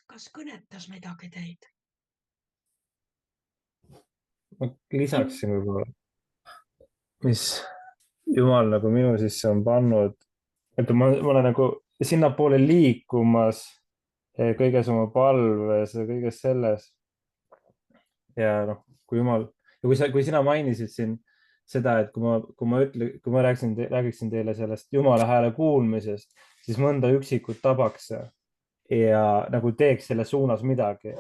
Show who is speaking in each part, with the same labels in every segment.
Speaker 1: Kas kõnetas midagi teid?
Speaker 2: Ma lisaksin võib-olla, mis Jumal nagu minu sisse on pannud, et ma olen nagu sinnapoole liikumas kõiges oma palves ja kõiges selles. Ja noh, kui Jumal ja kui sina mainisid siin seda, et kui ma räägiksin teile sellest Jumala hääle kuulmisest, siis mõnda üksikut tabaks ja nagu teeks selle suunas midagi.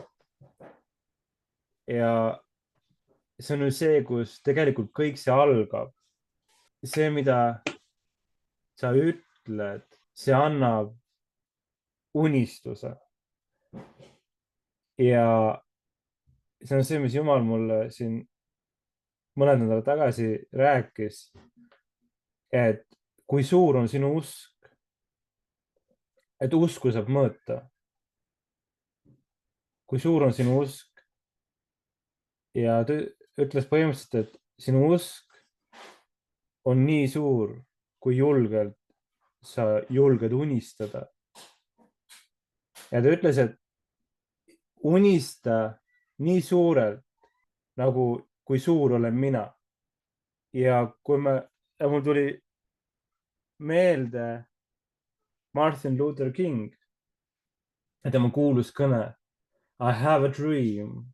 Speaker 2: Ja see on ju see, kus tegelikult kõik see algab. See, mida sa ütled, see annab unistuse. Ja see on see, mis Jumal mulle siin mõned nädalad tagasi rääkis, et kui suur on sinu usk, et usku saab mõõta. Kui suur on sinu usk? Ja ta ütles põhimõtteliselt, et sinu usk on nii suur, kui julgelt sa julged unistada. Ja ta ütles, et unista nii suurelt, nagu kui suur olen mina. Ja mul tuli meelde Martin Luther King ja tema kuulus kõne I have a dream.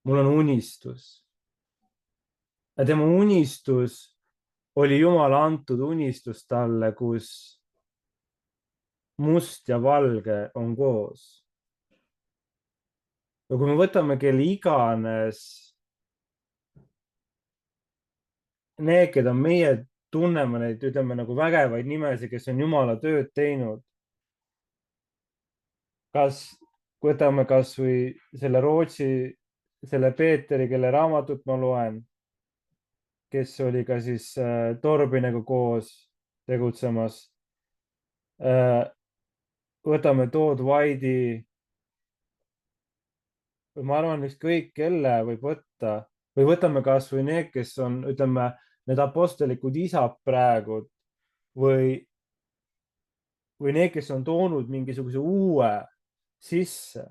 Speaker 2: Mul on unistus. Ja tema unistus oli Jumala antud unistus talle, kus must ja valge on koos. Ja kui me võtame kelle iganes need, keda meie tunneme neid, ütleme nagu vägevaid nimesid, kes on Jumala tööd teinud. Võtame kas või selle Rootsi, selle Peeteri, kelle raamatut ma loen, kes oli ka siis Torbinega koos tegutsemas. Võtame Todd White'i. Ma arvan, ükskõik kelle võib võtta või võtame kas või need, kes on, ütleme, need apostlikud isad praegu või need, kes on toonud mingisuguse uue sisse.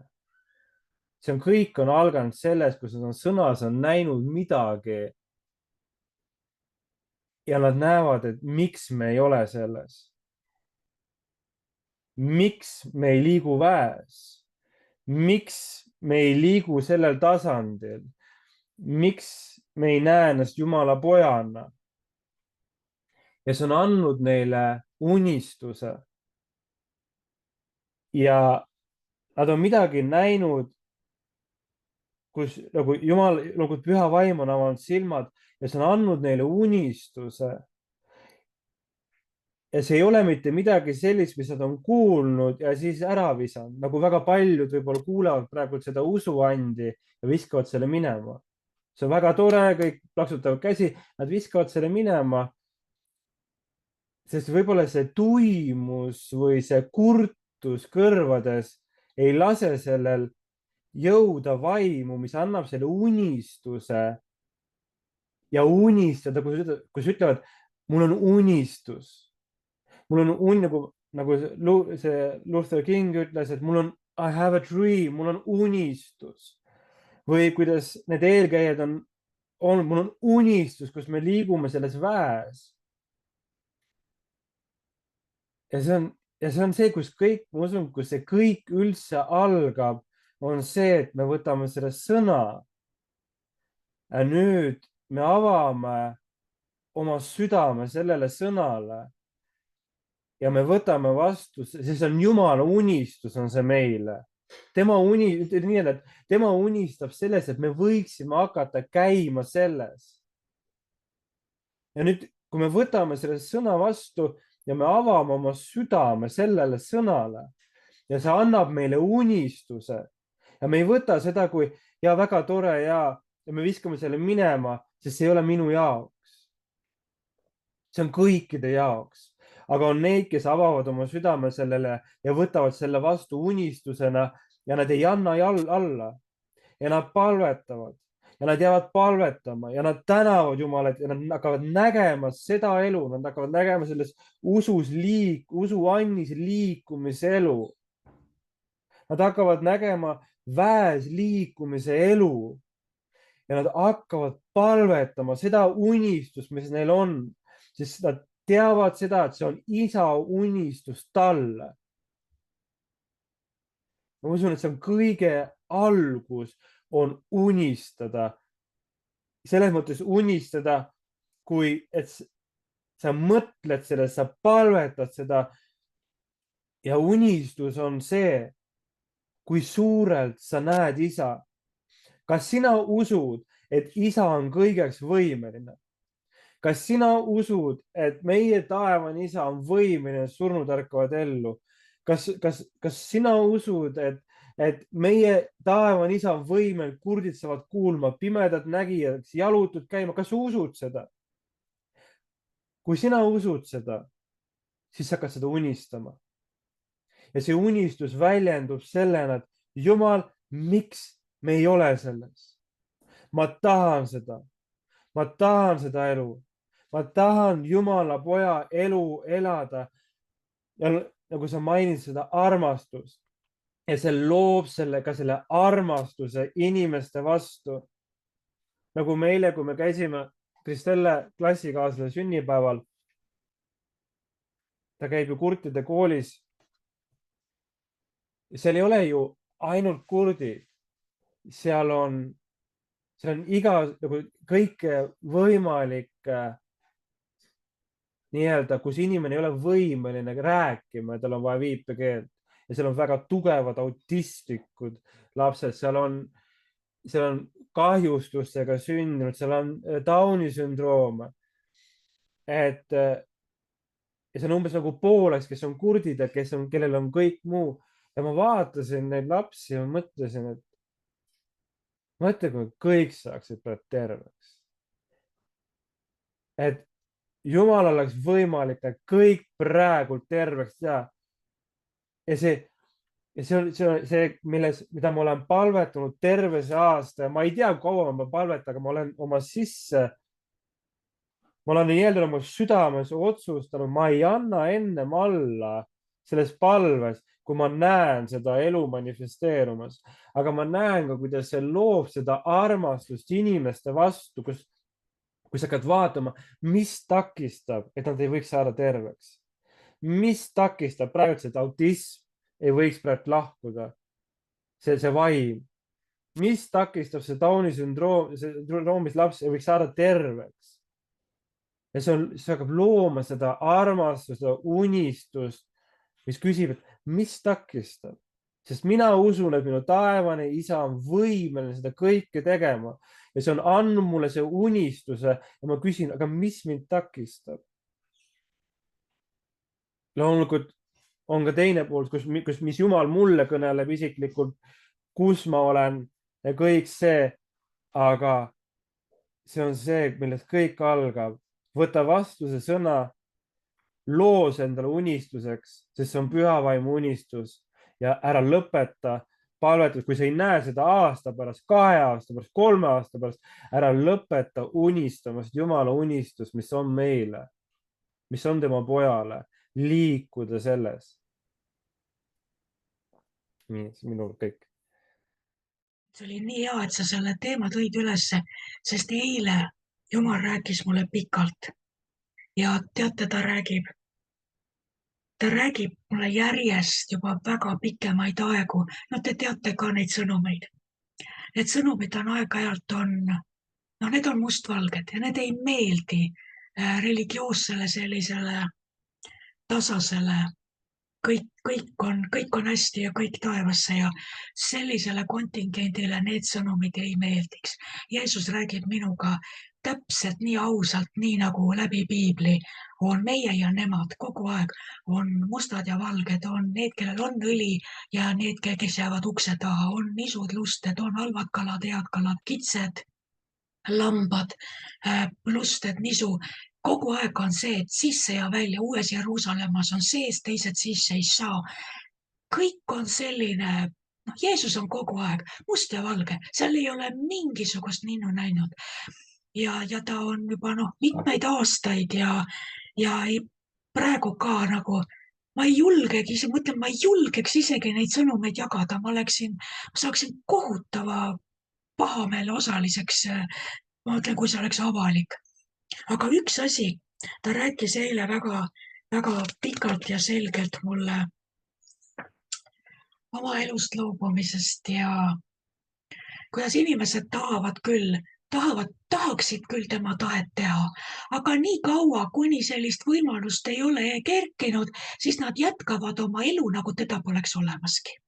Speaker 2: See on kõik on alganud sellest, kus nad on sõnas, on näinud midagi. Ja nad näevad, et miks me ei ole selles. Miks me ei liigu väes? Miks me ei liigu sellel tasandil? Miks me ei näe ennast Jumala pojana? Ja see on andnud neile unistuse. Ja nad on midagi näinud, kus nagu Jumal, nagu püha vaim on avanud silmad ja see on andnud neile unistuse. Ja see ei ole mitte midagi sellist, mis nad on kuulnud ja siis ära visanud, nagu väga paljud võib-olla kuulevad praegu seda usuandi ja viskavad selle minema. See on väga tore, kõik plaksutavad käsi, nad viskavad selle minema. Sest võib-olla see tuimus või see kurtus kõrvades ei lase sellel jõuda vaimu, mis annab selle unistuse ja unistada, kus ütlevad, mul on unistus. Mul on nagu see Luther King ütles, et mul on I have a dream, mul on unistus. Või kuidas need eelkäijad on, mul on unistus, kus me liigume selles väes. Ja see on see, kus kõik, ma usun, kus see kõik üldse algab, on see, et me võtame selle sõna ja nüüd me avame oma südame sellele sõnale ja me võtame vastu, see on Jumala unistus, on see meile. Tema unistab selles, et me võiksime hakata käima selles. Ja nüüd, kui me võtame selle sõna vastu ja me avame oma südame sellele sõnale ja see annab meile unistuse ja me ei võta seda kui ja väga tore ja me viskame selle minema, sest see ei ole minu jaoks. See on kõikide jaoks, aga on neid, kes avavad oma südame sellele ja võtavad selle vastu unistusena ja nad ei anna alla ja nad palvetavad ja nad jäävad palvetama ja nad tänavad Jumalat ja nad hakkavad nägema seda elu, nad hakkavad nägema selles usuannis liikumise elu. Nad hakkavad nägema väes liikumise elu ja nad hakkavad palvetama seda unistust, mis neil on, sest nad teavad seda, et see on isa unistus talle. Ma usun, et see on kõige algus, on unistada. Selles mõttes unistada, kui et sa mõtled sellest, sa palvetad seda. Ja unistus on see, kui suurelt sa näed isa. Kas sina usud, et isa on kõigeks võimeline? Kas sina usud, et meie taevane isa on võimeline surnud ärkavad ellu? Kas sina usud, et meie taevane isa on võimeline, kurdid saavad kuulma, pimedad nägijaks, jalutud käima? Kas sa usud seda? Kui sina usud seda, siis sa hakkad seda unistama. Ja see unistus väljendub sellena, et Jumal, miks me ei ole selles? Ma tahan seda. Ma tahan seda elu. Ma tahan Jumala poja elu elada. Ja nagu sa mainid seda armastust ja see loob ka selle armastuse inimeste vastu. Nagu meile, kui me käisime Kristelle klassikaaslase sünnipäeval, ta käib ju kurtide koolis. Seal ei ole ju ainult kurdid. Seal on iga nagu kõike võimalik nii-öelda, kus inimene ei ole võimeline rääkima, tal on vaja viipekeelt ja seal on väga tugevad autistlikud lapsed, seal on kahjustustega sündinud, seal on Downi sündroom. Ja see on umbes nagu pooleks, kes on kurdid ja kellel on kõik muu. Ja ma vaatasin neid lapsi ja mõtlesin, et mõtle, kui kõik saaksid terveks. Et Jumal oleks võimalik kõik praegu terveks teha. Ja see on see, mida ma olen palvetanud terve see aasta. Ma ei tea, kaua ma palvetan, aga ma olen oma sisse, ma olen nii-öelda oma südames otsustanud, ma ei anna ennem alla selles palves, kui ma näen seda elu manifesteerumas. Aga ma näen ka, kuidas see loob seda armastust inimeste vastu, kui sa hakkad vaatama, mis takistab, et nad ei võiks saada terveks. Mis takistab praegu, et autism ei võiks praegu lahkuda, see vaim. Mis takistab see Downi sündroomis laps ei võiks saada terveks. Ja see hakkab looma seda armastust, seda unistust, mis küsib, et mis takistab, sest mina usun, et minu taevane isa on võimeline seda kõike tegema ja see on andnud mulle see unistuse ja ma küsin, aga mis mind takistab? Loomulikult on ka teine pool, mis Jumal mulle kõneleb isiklikult, kus ma olen ja kõik see, aga see on see, millest kõik algab. Võta vastu see sõna, loos endale unistuseks, sest see on püha vaimu unistus ja ära lõpeta palvetus, kui sa ei näe seda aasta pärast, 2 aasta pärast, 3 aasta pärast, ära lõpeta unistamast Jumala unistust, mis on meile, mis on tema pojale, liikuda selles. Nii, see minul kõik.
Speaker 1: See oli nii hea, et sa selle teema tõid ülesse, sest eile Jumal rääkis mulle pikalt ja teate, ta räägib mulle järjest juba väga pikemaid aegu. No te teate ka neid sõnumeid. Need sõnumid on aeg-ajalt need on mustvalged ja need ei meeldi religioossele sellisele tasasele. Kõik on hästi ja kõik taevasse ja sellisele kontingendile need sõnumid ei meeldiks. Jeesus räägib minuga täpselt nii ausalt, nii nagu läbi piibli on meie ja nemad kogu aeg, on mustad ja valged, on need, kellel on õli ja need, kes jäävad ukse taha, on nisud, lusted, on halvad kalad, head kalad, kitsed, lambad, lusted, nisu. Kogu aeg on see, et sisse ja välja, Uues Jeruusalemmas on sees, teised sisse ei saa. Kõik on selline, Jeesus on kogu aeg must ja valge, seal ei ole mingisugust ninnu näinud. Ja ta on juba mitmeid aastaid ja praegu ka nagu ma ei julgegi, mõtlen, ma ei julgeks isegi neid sõnumeid jagada, ma saaksin kohutava pahameele osaliseks. Ma mõtlen, kui see oleks avalik. Aga üks asi, ta rääkis eile väga pikalt ja selgelt mulle oma elust loobumisest ja kuidas inimesed tahaksid küll tema tahet teha, aga nii kaua, kuni sellist võimalust ei ole kerkinud, siis nad jätkavad oma elu, nagu teda poleks olemaski.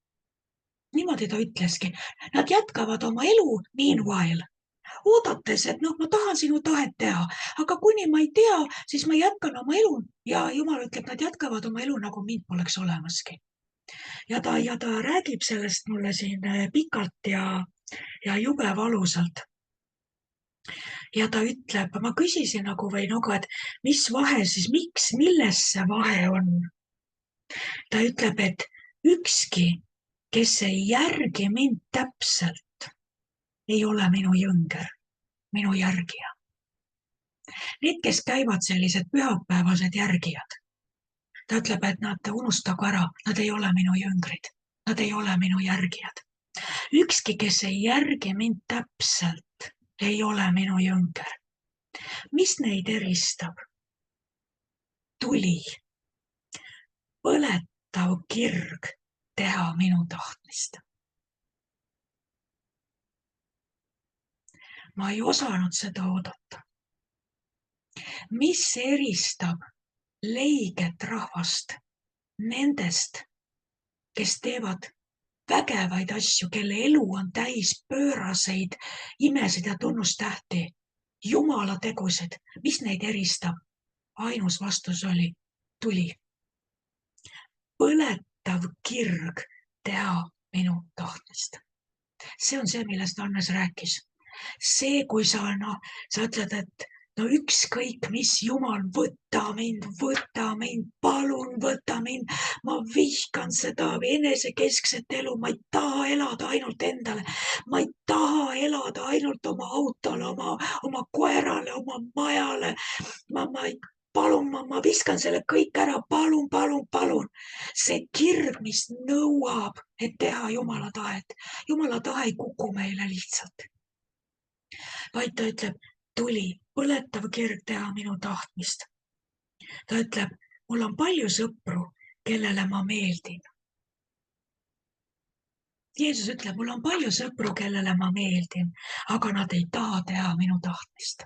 Speaker 1: Niimoodi ta ütleski. Nad jätkavad oma elu meanwhile, oodates, et ma tahan sinu tahet teha, aga kuni ma ei tea, siis ma jätkan oma elu ja Jumal ütleb, nad jätkavad oma elu, nagu mind poleks olemaski. Ja ta räägib sellest mulle siin pikalt ja jube valusalt. Ja ta ütleb, ma küsisin et mis vahe siis, milles see vahe on? Ta ütleb, et ükski, kes ei järgi mind täpselt, ei ole minu jõnger, minu järgija. Need, kes käivad sellised pühapäevased järgijad, ta ütleb, et nad unustagu ära, nad ei ole minu jõngrid, nad ei ole minu järgijad. Ükski, kes ei järgi mind täpselt, ei ole minu jõnger. Mis neid eristab? Tuli, põletav kirg teha minu tahtmist. Ma ei osanud seda oodata. Mis eristab leiget rahvast nendest, kes teevad vägevaid asju, kelle elu on täis pööraseid imesid ja tunnustähti, Jumala tegusid, mis neid eristab? Ainus vastus oli tuli. Põletav kirg teha minu tahtmist. See on see, millest Hannes rääkis. See, kui sa ütled, et ükskõik mis, Jumal, võta mind, palun võta mind. Ma vihkan seda enesekeskset elu, ma ei taha elada ainult endale. Ma ei taha elada ainult oma autole, oma koerale, oma majale. Ma viskan selle kõik ära, palun. See kirg, mis nõuab, et teha Jumala tahet. Jumala tahe ei kuku meile lihtsalt. Vaid ta ütleb, tuli, põletav kirg teha minu tahtmist. Ta ütleb, mul on palju sõpru, kellele ma meeldin. Jeesus ütleb, mul on palju sõpru, kellele ma meeldin, aga nad ei taha teha minu tahtmist.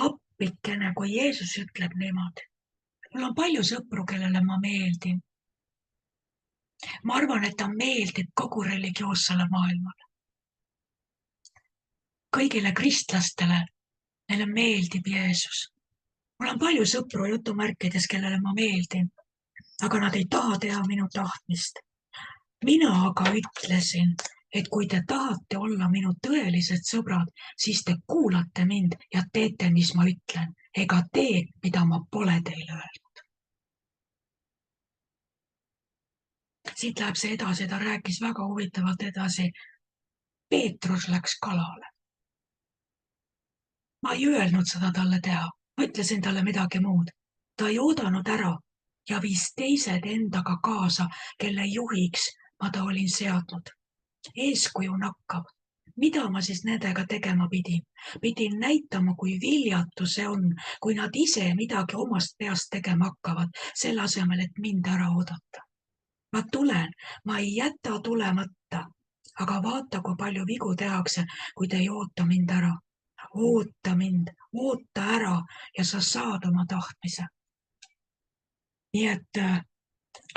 Speaker 1: Appikene, kui Jeesus ütleb niimoodi. Mul on palju sõpru, kellele ma meeldin. Ma arvan, et ta meeldib kogu religioossele maailmale. Kõigile kristlastele, neile meeldib Jeesus. Mul on palju sõpru jutumärkides, kellele ma meeldin, aga nad ei taha teha minu tahtmist. Mina aga ütlesin, et kui te tahate olla minu tõelised sõbrad, siis te kuulate mind ja teete, mis ma ütlen, ega tee, mida ma pole teile öelnud. Siit läheb see edasi, ta rääkis väga huvitavalt edasi. Peetrus läks kalale. Ma ei öelnud seda talle teha, ma ütlesin talle midagi muud. Ta ei oodanud ära ja viis teised endaga kaasa, kelle juhiks ma ta olin seadnud. Eeskuju nakkav. Mida ma siis nendega tegema pidin? Pidin näitama, kui viljatu see on, kui nad ise midagi omast peast tegema hakkavad, selle asemel, et mind ära oodata. Ma tulen, ma ei jäta tulemata, aga vaata, kui palju vigu tehakse, kui te ei oota mind ära. Oota mind, oota ära ja sa saad oma tahtmise. Nii et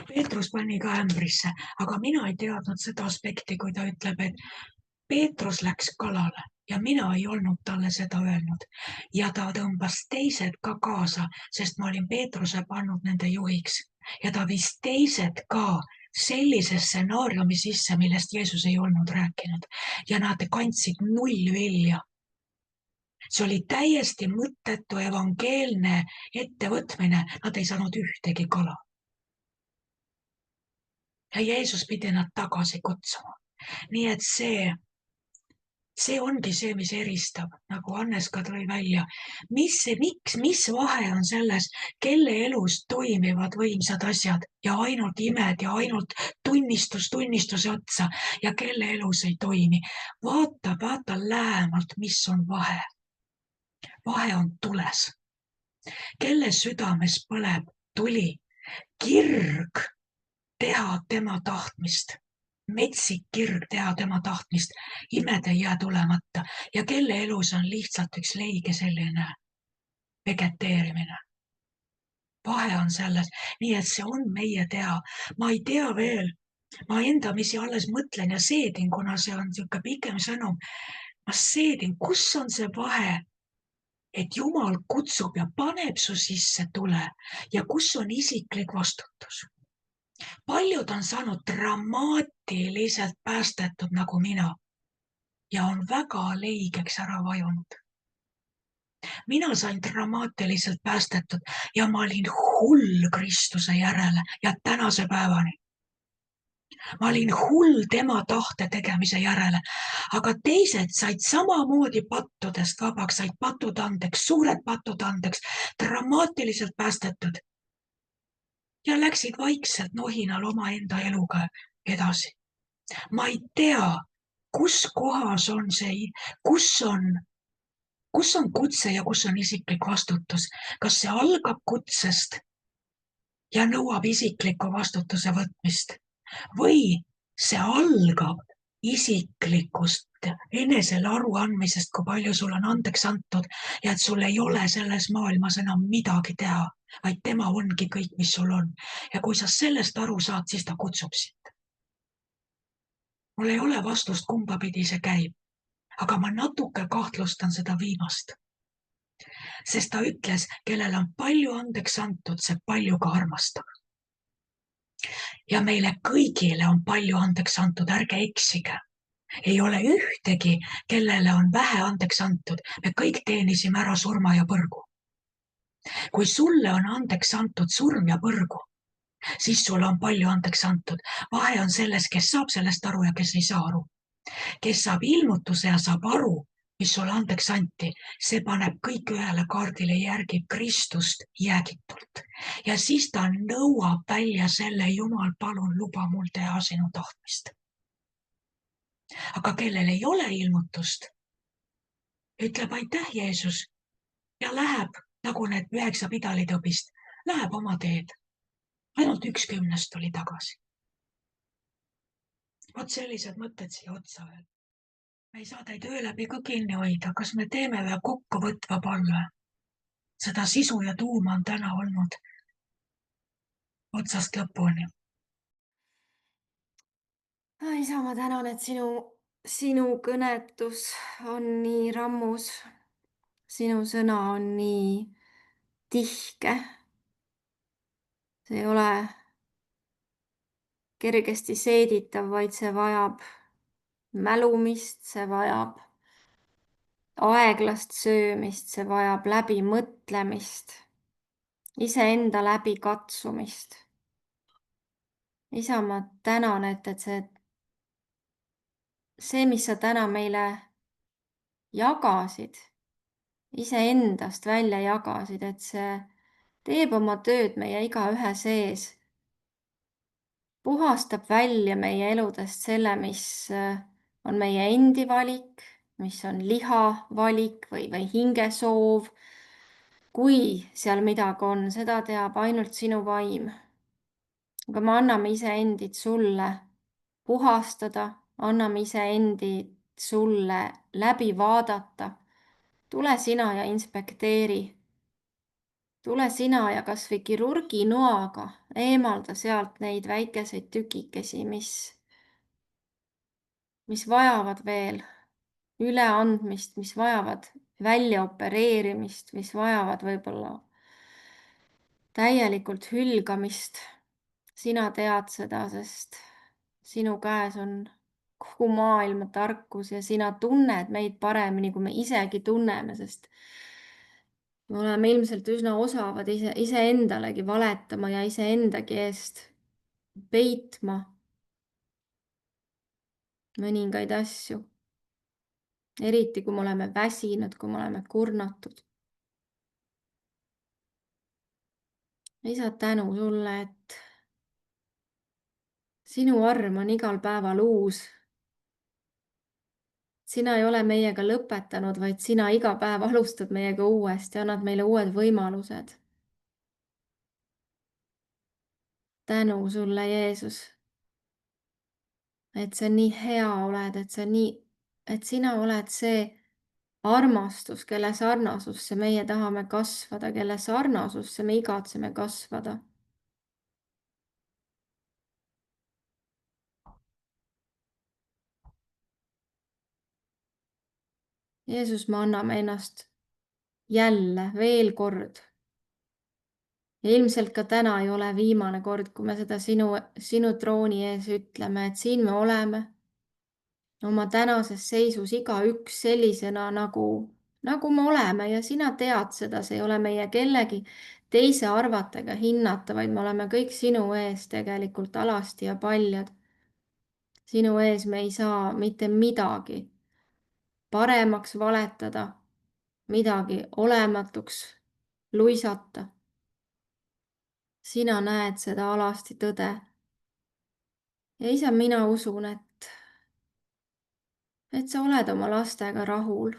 Speaker 1: Peetrus pani ka ämbrisse, aga mina ei teadnud seda aspekti, kui ta ütleb, et Peetrus läks kalale ja mina ei olnud talle seda öelnud. Ja ta tõmbas teised ka kaasa, sest ma olin Peetruse pannud nende juhiks. Ja ta viis teised ka sellise stsenaariumi sisse, millest Jeesus ei olnud rääkinud. Ja nad kandsid 0 vilja. See oli täiesti mõttetu evangeelne ettevõtmine, nad ei saanud ühtegi kala. Ja Jeesus pidi nad tagasi kutsuma. Nii et see ongi see, mis eristab, nagu Hannes ka tõi välja. mis vahe on selles, kelle elus toimivad võimsad asjad ja ainult imed ja ainult tunnistuse otsa ja kelle elus ei toimi. vaata lähemalt, mis on vahe. vahe on tules. kelle südames põleb tuli, kirg teha tema tahtmist, metsik kirg teha tema tahtmist, imed ei jää tulemata ja kelle elus on lihtsalt üks leige selline vegeteerimine. vahe on selles, nii et see on meie teha. ma ei tea veel, ma endamisi alles mõtlen ja seedin, kuna see on niisugune pikem sõnum. ma seedin, kus on see vahe, et Jumal kutsub ja paneb su sisse tule ja kus on isiklik vastutus. paljud on saanud dramaatiliselt päästetud nagu mina ja on väga leigeks ära vajunud. mina sain dramaatiliselt päästetud ja ma olin hull Kristuse järele ja tänase päevani. ma olin hull tema tahte tegemise järele, aga teised said samamoodi pattudest vabaks, said patud andeks, suured patud andeks, dramaatiliselt päästetud ja läksid vaikselt nohinal omaenda eluga edasi. ma ei tea, kus kohas on see, kus on kutse ja kus on isiklik vastutus. kas see algab kutsest ja nõuab isikliku vastutuse võtmist või see algab isiklikust enesele aru andmisest, kui palju sul on andeks antud ja et sul ei ole selles maailmas enam midagi teha, vaid tema ongi kõik, mis sul on. ja kui sa sellest aru saad, siis ta kutsub sind. mul ei ole vastust, kumba pidi see käib, aga ma natuke kahtlustan seda viimast. sest ta ütles, kellel on palju andeks antud, see palju ka armastab. ja meile kõigile on palju andeks antud, ärge eksige. ei ole ühtegi, kellele on vähe andeks antud, me kõik teenisime ära surma ja põrgu. kui sulle on andeks antud surm ja põrgu, siis sulle on palju andeks antud. vahe on selles, kes saab sellest aru ja kes ei saa aru. kes saab ilmutuse ja saab aru, mis sulle andeks anti, see paneb kõik ühele kaardile, järgib Kristust jäägitult. ja siis ta nõuab välja selle, Jumal, palun luba mul teha sinu tahtmist. aga kellel ei ole ilmutust, ütleb aitäh, Jeesus, ja läheb nagu need 9 pidalitõbist, läheb oma teed. ainult 1/10 tuli tagasi. vot sellised mõtted siia otsa veel. me ei saa teid öö läbi ka kinni hoida, kas me teeme ühe kokkuvõtva palve? seda sisu ja tuuma on täna olnud otsast lõpuni.
Speaker 3: isa, ma tänan, et sinu kõnetus on nii rammus. sinu sõna on nii tihke. see ei ole kergesti seeditav, vaid see vajab mälumist, see vajab aeglast söömist, see vajab läbimõtlemist, iseenda läbikatsumist. isa, ma tänan, et see, mis sa täna meile jagasid, iseendast välja jagasid, et see teeb oma tööd meie igaühe sees, puhastab välja meie eludest selle, mis on meie endi valik, mis on liha valik või hingesoov. kui seal midagi on, seda teab ainult sinu vaim. aga me anname iseendid sulle puhastada, anname iseendid sulle läbi vaadata. tule sina ja inspekteeri. tule sina ja kas või kirurginoaga eemalda sealt neid väikeseid tükikesi, mis vajavad veel üleandmist, mis vajavad väljaopereerimist, mis vajavad võib-olla täielikult hülgamist. sina tead seda, sest sinu käes on kogu maailma tarkus ja sina tunned meid paremini, kui me isegi tunneme, sest me oleme ilmselt üsna osavad iseendalegi valetama ja iseendagi eest peitma mõningaid asju. eriti kui me oleme väsinud, kui me oleme kurnatud. Isa, tänu sulle, et sinu arm on igal päeval uus. Sina ei ole meiega lõpetanud, vaid sina iga päev alustad meiega uuesti ja annad meile uued võimalused. Tänu sulle, Jeesus, et sa nii hea oled, et sina oled see armastus, kelle sarnasusse meie tahame kasvada, kelle sarnasusse me igatseme kasvada. Jeesus, me anname ennast jälle veel kord. Ja ilmselt ka täna ei ole viimane kord, kui me seda sinu trooni ees ütleme, et siin me oleme oma tänases seisus igaüks sellisena, nagu me oleme ja sina tead seda, see ei ole meie kellegi teise arvata ega hinnata, vaid me oleme kõik sinu ees tegelikult alasti ja paljad. Sinu ees me ei saa mitte midagi paremaks valetada, midagi olematuks luisata. Sina näed seda alasti tõde. Ja isa, mina usun, et sa oled oma lastega rahul.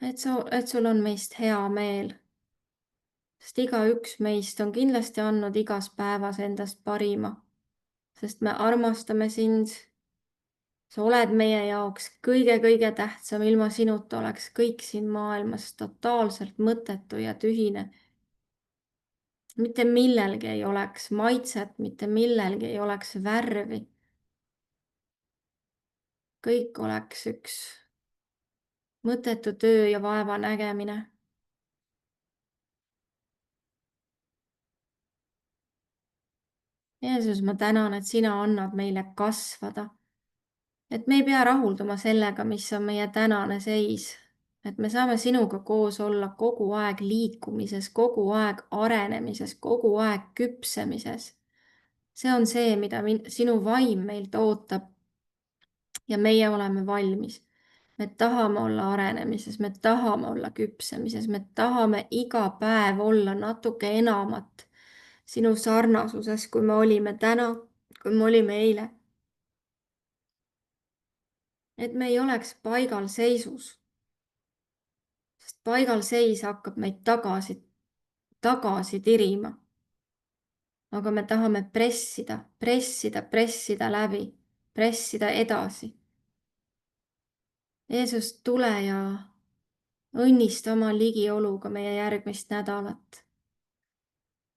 Speaker 3: Et sul on meist hea meel. Sest igaüks meist on kindlasti andnud igas päevas endast parima. Sest me armastame sind. Sa oled meie jaoks kõige-kõige tähtsam. Ilma sinuta oleks kõik siin maailmas totaalselt mõttetu ja tühine. Mitte millelgi ei oleks maitset, mitte millelgi ei oleks värvi. Kõik oleks üks mõttetu töö ja vaeva nägemine. Jeesus, ma tänan, et sina annad meile kasvada. Et me ei pea rahulduma sellega, mis on meie tänane seis. Et me saame sinuga koos olla kogu aeg liikumises, kogu aeg arenemises, kogu aeg küpsemises. See on see, mida sinu vaim meilt ootab. Ja meie oleme valmis. Me tahame olla arenemises, me tahame olla küpsemises, me tahame iga päev olla natuke enamat sinu sarnasuses, kui me olime täna, kui me olime eile. Et me ei oleks paigalseisus, sest paigalseis hakkab meid tagasi tirima. Aga me tahame pressida läbi, pressida edasi. Jeesus, tule ja õnnista oma ligioluga meie järgmist nädalat.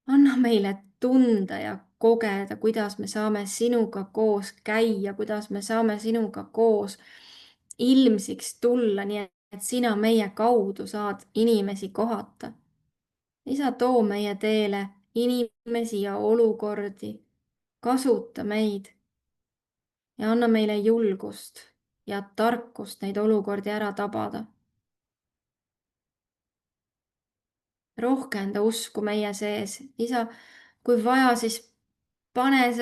Speaker 3: Anna meile tunda ja kogeda, kuidas me saame sinuga koos käia, kuidas me saame sinuga koos ilmsiks tulla, nii et sina meie kaudu saad inimesi kohata. Isa, too meie teele inimesi ja olukordi, kasuta meid ja anna meile julgust ja tarkust neid olukordi ära tabada. Rohkenda usku meie sees. Isa, kui vaja, siis pane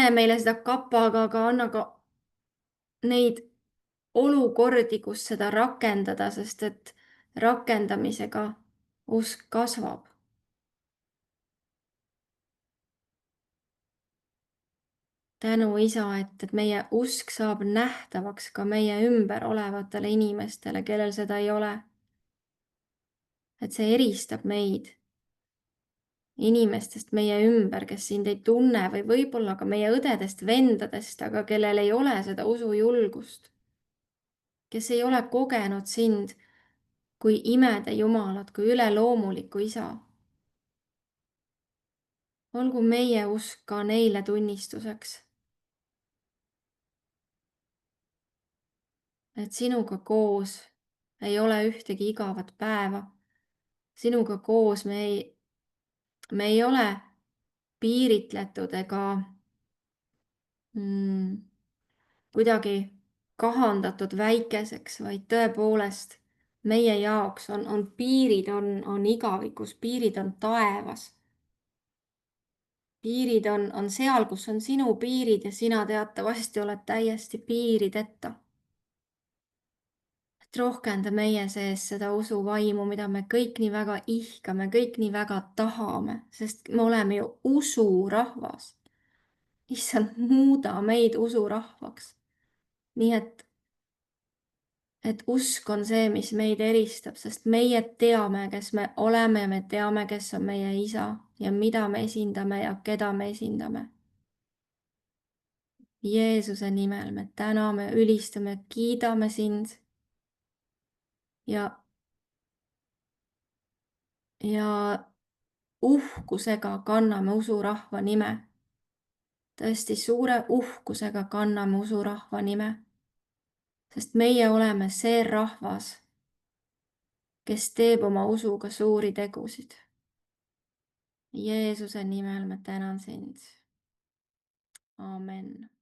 Speaker 3: meile seda kapaga, aga anna ka neid olukordi, kus seda rakendada, sest et rakendamisega usk kasvab. Tänu, isa, et meie usk saab nähtavaks ka meie ümber olevatele inimestele, kellel seda ei ole. Et see eristab meid inimestest meie ümber, kes sind ei tunne või võib-olla ka meie õdedest, vendadest, aga kellel ei ole seda usujulgust, kes ei ole kogenud sind kui imede Jumalat, kui üleloomulikku isa. Olgu meie usk ka neile tunnistuseks, et sinuga koos ei ole ühtegi igavat päeva. Sinuga koos me ei ole piiritletud ega kuidagi kahandatud väikeseks, vaid tõepoolest meie jaoks on piirid on igavikus, piirid on taevas. piirid on seal, kus on sinu piirid ja sina teatavasti oled täiesti piirideta. Et rohkenda meie sees seda usuvaimu, mida me kõik nii väga ihkame, kõik nii väga tahame, sest me oleme ju usurahvas. Issand, muuda meid usurahvaks. Nii et usk on see, mis meid eristab, sest meie teame, kes me oleme ja me teame, kes on meie isa ja mida me esindame ja keda me esindame. Jeesuse nimel me täname, ülistame, kiidame sind ja uhkusega kanname usurahva nime. Tõesti suure uhkusega kanname usurahva nime, sest meie oleme see rahvas, kes teeb oma usuga suuri tegusid. Jeesuse nimel ma tänan sind. Amen.